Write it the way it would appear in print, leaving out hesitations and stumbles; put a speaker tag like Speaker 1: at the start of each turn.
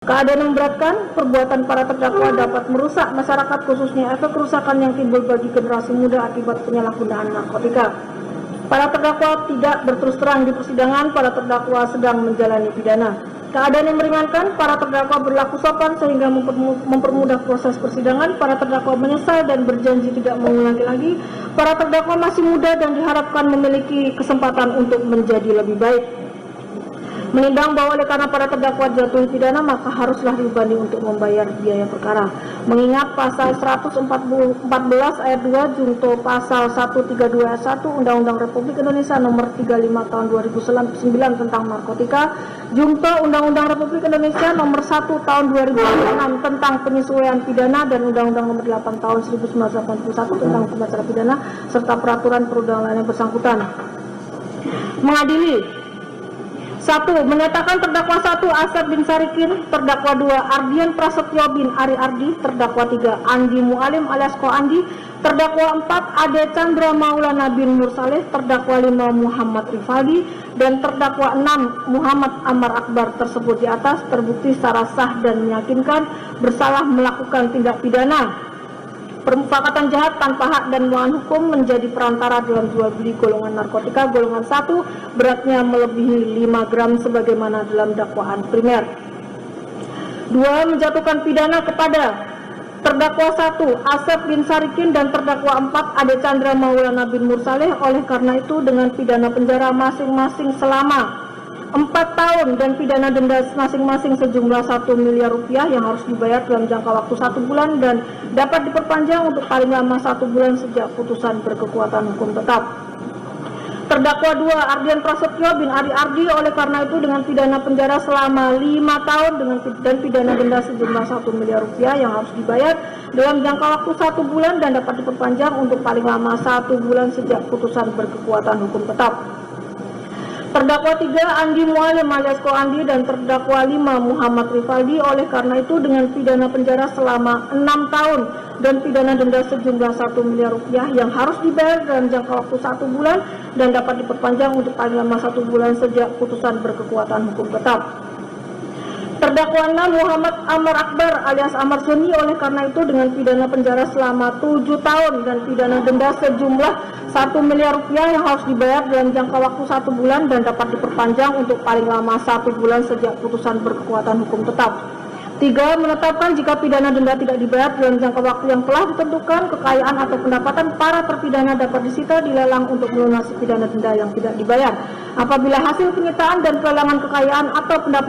Speaker 1: Keadaan memberatkan, perbuatan para terdakwa dapat merusak masyarakat, khususnya efek kerusakan yang timbul bagi generasi muda akibat penyalahgunaan narkotika. Para terdakwa tidak berterus terang di persidangan, para terdakwa sedang menjalani pidana. Keadaan yang meringankan, para terdakwa berlaku sopan sehingga mempermudah proses persidangan. Para terdakwa menyesal dan berjanji tidak mengulangi lagi. Para terdakwa masih muda dan diharapkan memiliki kesempatan untuk menjadi lebih baik. Menimbang bahwa oleh karena para terdakwa jatuh pidana, maka haruslah dibebani untuk membayar biaya perkara. Mengingat pasal 114 ayat 2 junto pasal 132 ayat 1 Undang-Undang Republik Indonesia nomor 35 tahun 2009 tentang narkotika, junto Undang-Undang Republik Indonesia nomor 1 tahun 2006 tentang penyesuaian pidana, dan Undang-Undang nomor 8 tahun 1981 tentang hukum acara pidana, serta peraturan perundangan lain yang bersangkutan. Mengadili: 1. Menyatakan terdakwa 1 Asep bin Sarikin, terdakwa 2 Ardian Prasetyo bin Ari Ardi, terdakwa 3 Andi Mualim alias Ko Andi, terdakwa 4 Ade Chandra Maulana bin Mursaleh, terdakwa 5 Muhammad Rifaldi, dan terdakwa 6 Muhammad Amar Akbar tersebut di atas terbukti secara sah dan meyakinkan bersalah melakukan tindak pidana permufakatan jahat tanpa hak dan melawan hukum menjadi perantara dalam jual beli golongan narkotika golongan 1 beratnya melebihi 5 gram sebagaimana dalam dakwaan primer. 2. Menjatuhkan pidana kepada terdakwa 1 Asep bin Sarikin dan terdakwa 4 Ade Chandra Maulana bin Mursaleh oleh karena itu dengan pidana penjara masing-masing selama 4 tahun dan pidana denda masing-masing sejumlah 1 miliar rupiah yang harus dibayar dalam jangka waktu 1 bulan dan dapat diperpanjang untuk paling lama 1 bulan sejak putusan berkekuatan hukum tetap. Terdakwa 2 Ardian Prasetyo bin Ari Ardi oleh karena itu dengan pidana penjara selama 5 tahun dan pidana denda sejumlah 1 miliar rupiah yang harus dibayar dalam jangka waktu 1 bulan dan dapat diperpanjang untuk paling lama 1 bulan sejak putusan berkekuatan hukum tetap. Terdakwa 3 Andi Mualim alias Ko Andi dan terdakwa 5 Muhammad Rifaldi oleh karena itu dengan pidana penjara selama 6 tahun dan pidana denda sejumlah 1 miliar rupiah yang harus dibayar dalam jangka waktu 1 bulan dan dapat diperpanjang untuk paling lama 1 bulan sejak putusan berkekuatan hukum tetap. Terdakwa 6 Muhammad Amar Akbar alias Amar Suni oleh karena itu dengan pidana penjara selama 7 tahun dan pidana denda sejumlah 1 miliar rupiah yang harus dibayar dalam jangka waktu 1 bulan dan dapat diperpanjang untuk paling lama 1 bulan sejak putusan berkekuatan hukum tetap. 3. Menetapkan jika pidana denda tidak dibayar dalam jangka waktu yang telah ditentukan, kekayaan atau pendapatan para terpidana dapat disita dilelang untuk melunasi pidana denda yang tidak dibayar. Apabila hasil penyitaan dan pelelangan kekayaan atau pendapatan